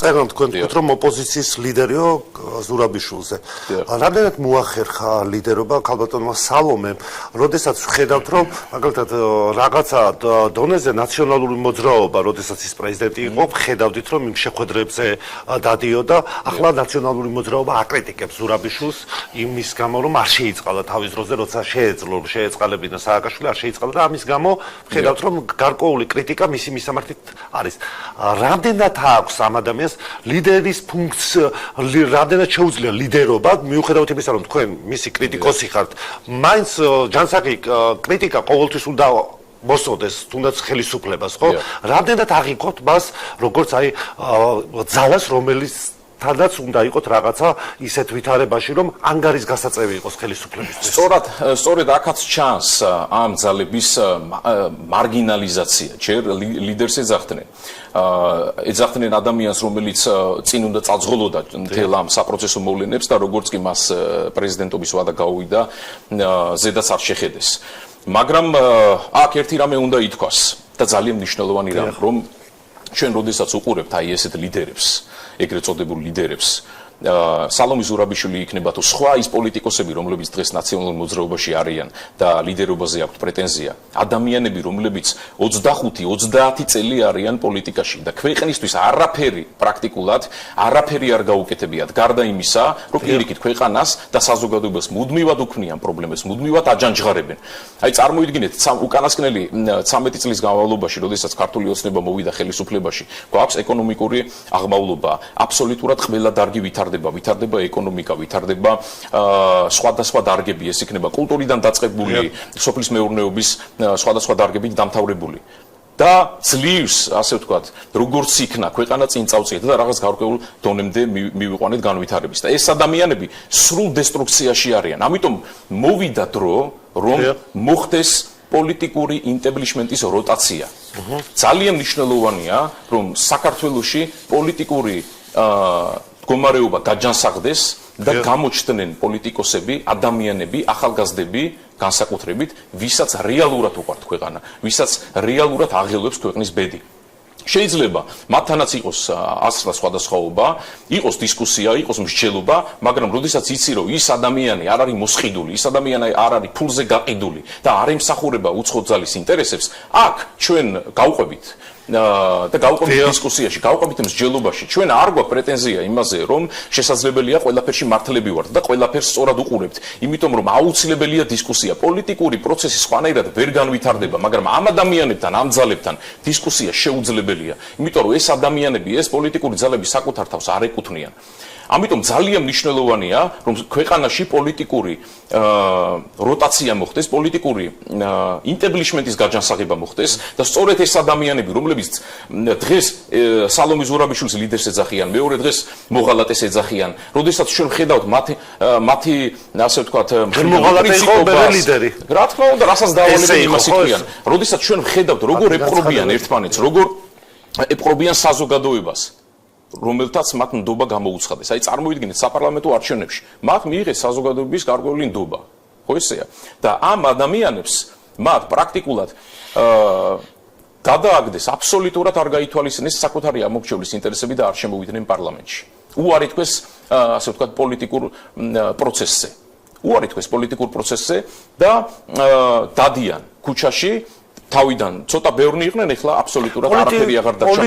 წერან თქვენ თქვით რომ ოპოზიციის ლიდერიო ზურაბიშვილზე. რამდენად მოახერხა ლიდერობა ქალბატონმა სალომემ, როდესაც ხედავთ რომ მაგალითად რაღაცა დონეზე ნაციონალური მოძრაობა, როდესაც ის პრეზიდენტი იყო, ხედავდით რომ იმ შეხვედრებზე დადიოდა, ახლა ნაციონალური მოძრაობა აკრიტიკებს ზურაბიშვილს იმის გამო რომ არ შეიწყალა თავის დროზე, როცა შეეწყალებინა სააკაშვილი, არ შეიწყალა და ამის გამო ხედავთ რომ გარკვეული კრიტიკა მისი მისამართით არის. რამდენად აქვს ამ ადამიანს ლიდერის ფუნქცია, რამდენად შეუძლია ლიდერობა, მიუხედავად იმისა, რომ თქვენ მისი კრიტიკოსი ხართ, მაინც ჯანსაღი კრიტიკა ყოველთვის უნდა მოსოდეს, თუნდაც ხელისუფლებას, ხო? რამდენად აღიქოთ მას, როგორც აი ძალას, რომელიც თადაც უნდა იყოს რაღაცა ისეთ ვითარებაში, რომ ანგარის გასაწევი იყოს ხელისუფლებისთვის. სწორედ აქაც ჩანს ამ ძალების მარგინალიზაცია. ჯერ ლიდერს ეძახდნენ ადამიანს, რომელიც წინ უნდა წაძღოლოდა მთელ ამ საპროცესო მოვლენებს და როგორც კი მას პრეზიდენტობის ვადა გაუვიდა, ზედაც არ შეხედეს. მაგრამ აქ ერთი რამე უნდა ითქვას და ძალიან მნიშვნელოვანი რამ, რომ ჩვენ როდესაც უყურებთ აი ესეთ ლიდერებს, ეგრეთ წოდებულ ლიდერებს, სალომე ზურაბიშვილი იქნება თუ სხვა ის პოლიტიკოსები, რომლებიც დღეს ნაციონალურ მოძრაობაში არიან და ლიდერობაზე აქვთ პრეტენზია, ადამიანები, რომლებიც 25-30 წელი არიან პოლიტიკაში და ქვეყნისთვის არაფერი პრაქტიკულად არაფერი არ გაუკეთებიათ, გარდა იმისა, რომ პირიქით ქვეყანას და საზოგადოებას მუდმივად უქმნიან პრობლემებს, მუდმივად აჯანჯღარებენ. აი წარმოიდგინეთ, უკანასკნელი 13 წლის განმავლობაში, როდესაც ქართული ოცნება მოვიდა ხელისუფლებაში, გვაქვს ეკონომიკური აღმავლობა, აბსოლუტურად ყველა დარგი ვითარდება ეკონომიკა, ვითარდება სხვადასხვა დარგები, ეს იქნება კულტურიდან დაწყებული, სოფლის მეურნეობის სხვადასხვა დარგებით დამთავრებული. და ძლივს, ასე ვთქვათ, როგორც იქნა ქვეყანა წინ წავწიეთ და რაღაც გარკვეულ დონემდე მივიყვანეთ განვითარების. და ეს ადამიანები სრულ დესტრუქციაში არიან. ამიტომ მოვიდა დრო, რომ მოხდეს პოლიტიკური ინტებლიშმენტის როტაცია. ძალიან მნიშვნელოვანია, რომ საქართველოში პოლიტიკური მდგომარეობა გაჯანსაღდეს და გამოჩნდნენ პოლიტიკოსები, ადამიანები, ახალგაზრდები განსაკუთრებით, ვისაც რეალურად უყვართ ქვეყანა, ვისაც რეალურად აღელვებს ქვეყნის ბედი. შეიძლება მათთანაც იყოს ასლა სხვადასხვაობა, იყოს დისკუსია, იყოს მსჯელობა, მაგრამ როდესაც იცი რომ ის ადამიანი არ არის მოსყიდული, ის ადამიანი არ არის ფულზე გაყიდული და არ ემსახურება უცხო ძალის ინტერესებს, აქ ჩვენ გავყვებით და გავყვებით დისკუსიაში, გავყვებით მსჯელობაში. ჩვენ არ გვაქვს პრეტენზია იმაზე, რომ შესაძლებელია ყველაფერში მართლები ვართ და ყველაფერს სწორად უყურებთ. იმიტომ რომ აუცილებელია დისკუსია. პოლიტიკური პროცესი სხვანაირად ვერ განვითარდება, მაგრამ ამ ადამიანებთან, ამ ძალებთან დისკუსია შეუძლებელია. იმიტომ რომ ეს ადამიანები, ეს პოლიტიკური ძალები საკუთარ თავს არ ეკუთვნიან. ამიტომ ძალიან მნიშვნელოვანია, რომ ქვეყანაში პოლიტიკური როტაცია მოხდეს, პოლიტიკური ინტებლიშმენტის გაჯანსაღება მოხდეს და სწორედ ეს ადამიანები, რომლებიც დღეს სალომე ზურაბიშვილის ლიდერს ეძახიან, მეორე დღეს მოღალატეს ეძახიან, როდესაც ჩვენ ხედავთ მათი ასე ვთქვათ, მოღალატე იყო ლიდერი. რა თქმა უნდა, რასაც დავალებენ იმას იტყვიან. როდესაც ჩვენ ხედავთ, როგორ ეპყრობიან ერთმანეთს, როგორ ეპყრობიან საზოგადოებას, რომელთაც მათ ნდობა გამოუცხადეს. აი წარმოიდგინეთ საპარლამენტო არჩევნებში, მათ მიიღეს საზოგადოების გარკვეული ნდობა. ხო ესეა? და ამ ადამიანებს მათ პრაქტიკულად გადააგდეს აბსოლუტურად არ გაითვალისწინეს საკუთარი ამორჩევლის ინტერესები და არ შემოვიდნენ პარლამენტში. უარი თქვეს, ასე ვთქვათ, პოლიტიკურ პროცესზე. უარი თქვეს პოლიტიკურ პროცესზე და დადიან ქუჩაში, თავიდან ცოტა ბევრნი იყვნენ, ეხლა აბსოლუტურად არაფერი აღარ დარჩა.